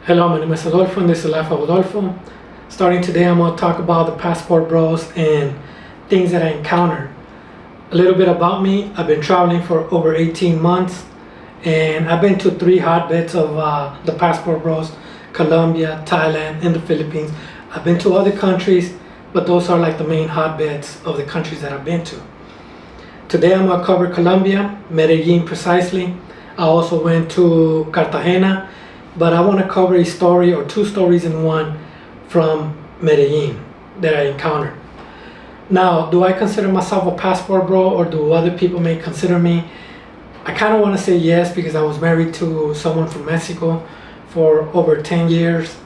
Hello, my name is Adolfo and this is the Life of Adolfo. Starting today, I'm going to talk about the passport bros and things that I encountered. A little bit about me. I've been traveling for over 18 months and I've been to 3 hotbeds of the passport bros: Colombia, Thailand, and the Philippines. I've been to other countries, but those are like the main hotbeds of the countries that I've been to. Today, I'm going to cover Colombia, Medellin precisely. I also went to Cartagena, but I want to cover a story or 2 stories in one from Medellin that I encountered. Now, do I consider myself a passport bro, or do other people may consider me? I kind of want to say yes, because I was married to someone from Mexico for over 10 years.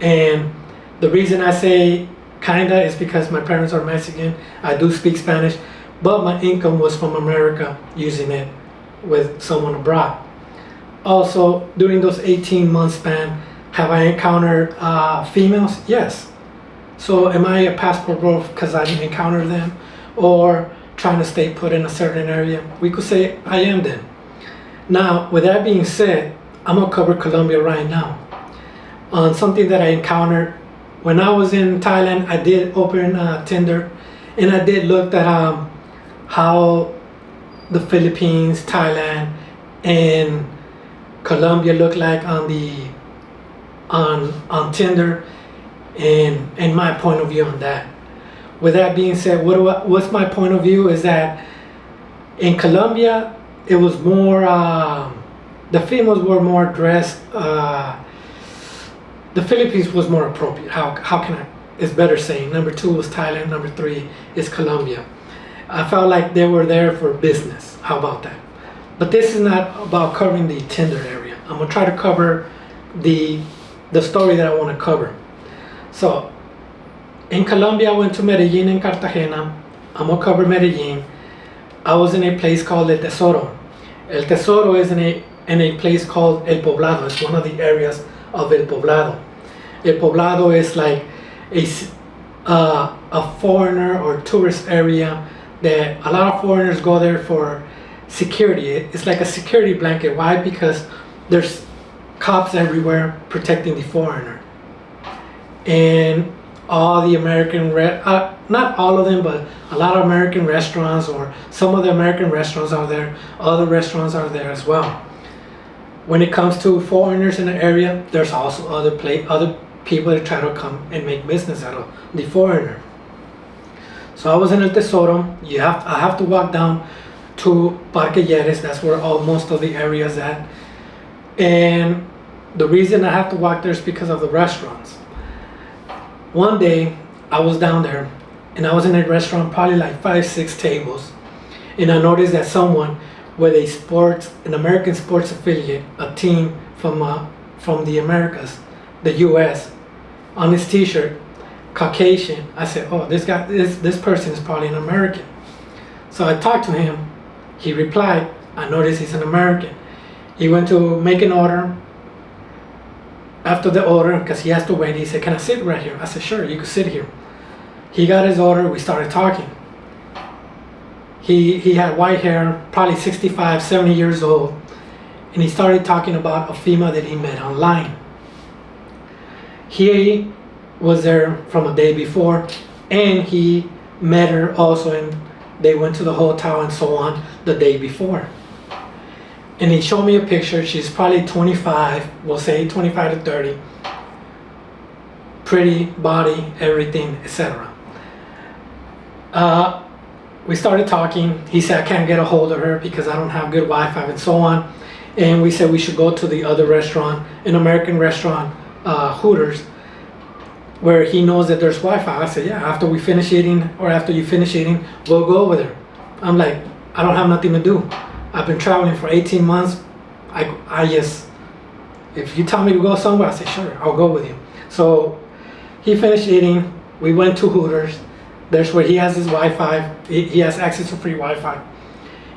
And the reason I say kinda is because my parents are Mexican. I do speak Spanish, but my income was from America, using it with someone abroad. Also, during those 18-month span, have I encountered females? Yes. So am I a passport bro because I didn't encounter them, or trying to stay put in a certain area? We could say I am then. Now, with that being said, I'm going to cover Colombia right now. On something that I encountered when I was in Thailand, I did open Tinder, and I did look at how the Philippines, Thailand, and Colombia look like on Tinder, and my point of view on that. With that being said, what's my point of view is that in Colombia it was more the females were more dressed. The Philippines was more appropriate. How can I? It's better saying. Number 2 was Thailand. Number 3 is Colombia. I felt like they were there for business. How about that? But this is not about covering the Tinder area. I'm gonna try to cover the story that I want to cover. So, in Colombia, I went to Medellin and Cartagena. I'm gonna cover Medellin. I was in a place called El Tesoro. El Tesoro is in a place called El Poblado. It's one of the areas of El Poblado. El Poblado is like a foreigner or tourist area that a lot of foreigners go there for security. It's like a security blanket. Why? Because there's cops everywhere protecting the foreigner. And all the American, not all of them, but a lot of American restaurants, or some of the American restaurants are there. Other restaurants are there as well. When it comes to foreigners in the area, there's also other people that try to come and make business out of the foreigner. So I was in El Tesoro. I have to walk down to Parque Yeres. That's where most of the area is at. And the reason I have to walk there is because of the restaurants. One day I was down there and I was in a restaurant, probably like 5-6 tables, and I noticed that someone with an American sports affiliate, a team from the Americas, the US, on his t-shirt, Caucasian. I said, oh, this person is probably an American. So I talked to him. He replied, I noticed he's an American. He went to make an order. After the order, because he has to wait, he said, can I sit right here? I said, sure, you can sit here. He got his order. We started talking. He had white hair, probably 65, 70 years old. And he started talking about a female that he met online. He was there from a day before, and he met her also, and they went to the hotel and so on the day before. And he showed me a picture. She's probably 25, we'll say 25 to 30. Pretty body, everything, etc. We started talking. He said I can't get a hold of her because I don't have good Wi-Fi and so on. And we said we should go to the other restaurant, an American restaurant, Hooters, where he knows that there's Wi-Fi. I said, yeah, after we finish eating, or after you finish eating, we'll go over there. I'm like, I don't have nothing to do. I've been traveling for 18 months. I just, if you tell me to go somewhere, I say, sure, I'll go with you. So he finished eating. We went to Hooters. There's where he has his Wi-Fi. He has access to free Wi-Fi.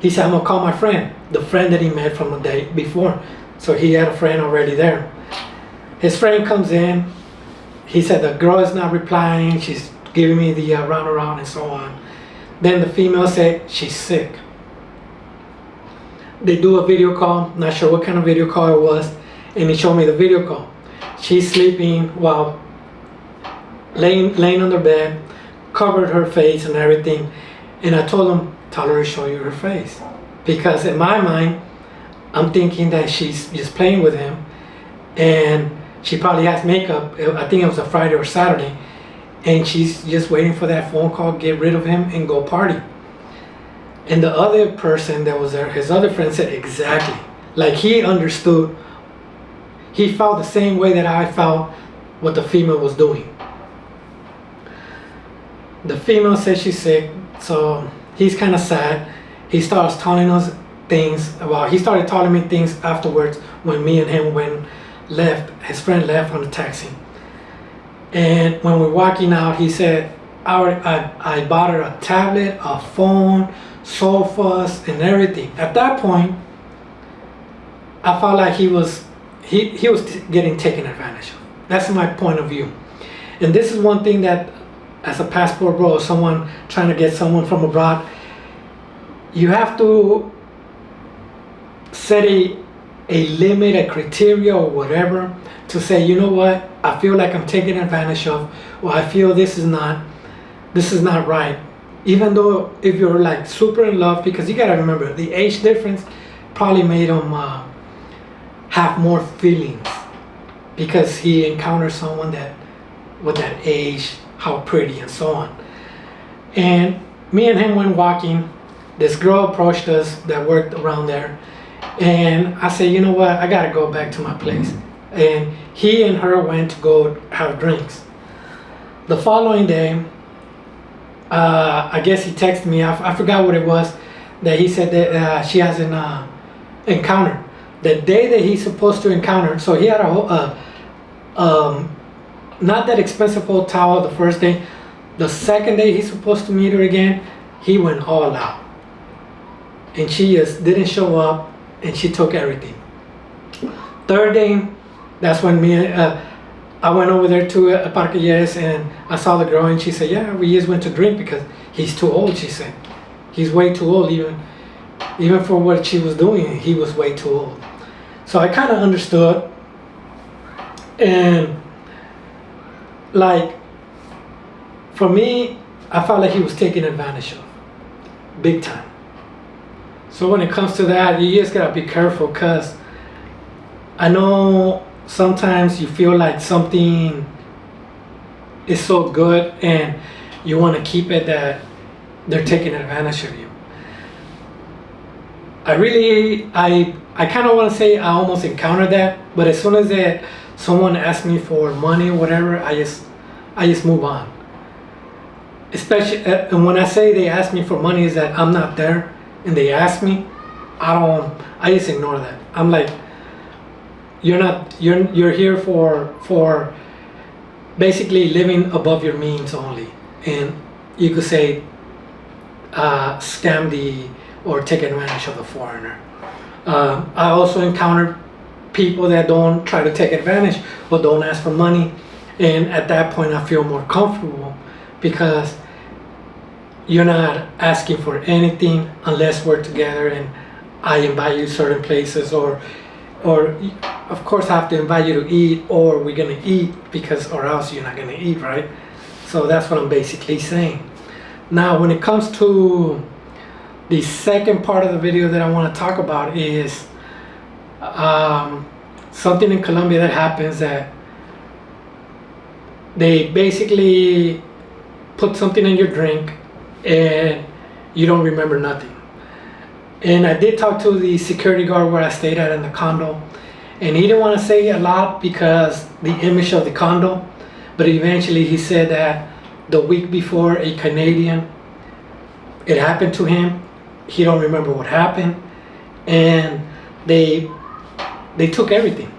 He said, I'm gonna call my friend, the friend that he met from the day before. So he had a friend already there. His friend comes in. He said the girl is not replying. She's giving me the runaround and so on. Then the female said she's sick. They do a video call, not sure what kind of video call it was, and he showed me the video call. She's sleeping while laying on the bed, covered her face and everything. And I told him, tell her to show you her face. Because in my mind, I'm thinking that she's just playing with him. And she probably has makeup. I think it was a Friday or Saturday. And she's just waiting for that phone call, get rid of him, and go party. And the other person that was there, his other friend, said exactly. Like he understood. He felt the same way that I felt what the female was doing. The female said she's sick, so he's kind of sad. He starts telling us things. Well, he started telling me things afterwards when me and him left. His friend left on the taxi. And when we're walking out, he said, I bought her a tablet, a phone, sofas, and everything. At that point, I felt like he was getting taken advantage of. That's my point of view. And this is one thing that, as a passport bro, someone trying to get someone from abroad, you have to set a limit, a criteria or whatever, to say, you know what, I feel like I'm taken advantage of, or I feel this is not right. Even though if you're like super in love, because you gotta remember the age difference probably made him have more feelings, because he encountered someone that with that age, how pretty and so on. And me and him went walking. This girl approached us that worked around there, and I said, you know what, I gotta go back to my place. And he and her went to go have drinks. The following day, I guess he texted me, I forgot what it was, that he said that she has an encounter. The day that he's supposed to encounter, so he had not that expensive hotel the first day. The second day he's supposed to meet her again, he went all out. And she just didn't show up, and she took everything. Third day, that's when I went over there to Parque Yes, and I saw the girl, and she said, yeah, we just went to drink because he's too old, she said. He's way too old, even for what she was doing, he was way too old. So I kind of understood. And like, for me, I felt like he was taken advantage of, big time. So when it comes to that, you just gotta be careful, because I know sometimes you feel like something is so good and you want to keep it, that they're taking advantage of you. I kind of want to say I almost encountered that, but as soon as someone asks me for money or whatever, I just move on. Especially, and when I say they ask me for money, is that I'm not there and they ask me, I just ignore that. I'm like, you're here for basically living above your means only, and you could say scam or take advantage of the foreigner. I also encountered people that don't try to take advantage or don't ask for money, and at that point I feel more comfortable, because you're not asking for anything unless we're together and I invite you certain places, or of course I have to invite you to eat, or we're gonna eat, or else you're not gonna eat, right? So that's what I'm basically saying. Now when it comes to the second part of the video that I want to talk about, is something in Colombia that happens, that they basically put something in your drink and you don't remember nothing. And I did talk to the security guard where I stayed at in the condo, and he didn't want to say a lot because the image of the condo, but eventually he said that the week before, a Canadian, it happened to him. He don't remember what happened, and they took everything.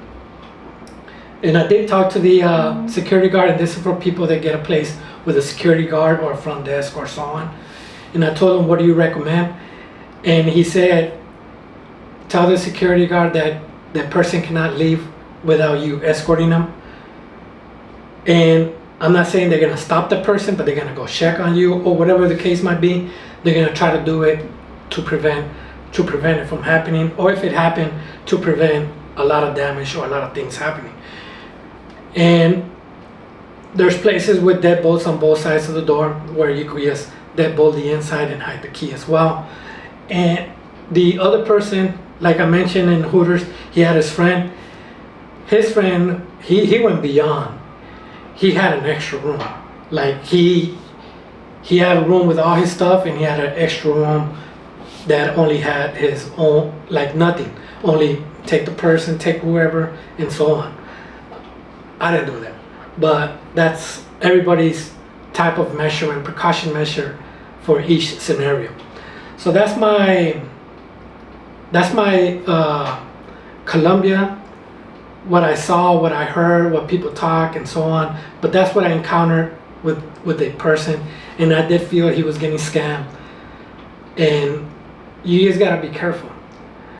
And I did talk to the security guard, and this is for people that get a place with a security guard or a front desk or so on. And I told him, what do you recommend? And he said, tell the security guard that that person cannot leave without you escorting them. And I'm not saying they're gonna stop the person, but they're gonna go check on you, or whatever the case might be. They're gonna try to do it to prevent it from happening, or if it happened, to prevent a lot of damage or a lot of things happening. And there's places with deadbolts on both sides of the door where you could just deadbolt the inside and hide the key as well. And the other person, like I mentioned in Hooters, he had his friend. His friend, he went beyond. He had an extra room. Like he had a room with all his stuff, and he had an extra room that only had his own, like nothing. Only take the person, take whoever, and so on. I didn't do that. But that's everybody's type of measure and precaution measure for each scenario. So that's my Colombia, what I saw, what I heard, what people talk, and so on. But that's what I encountered with a person, and I did feel he was getting scammed. And you just gotta be careful.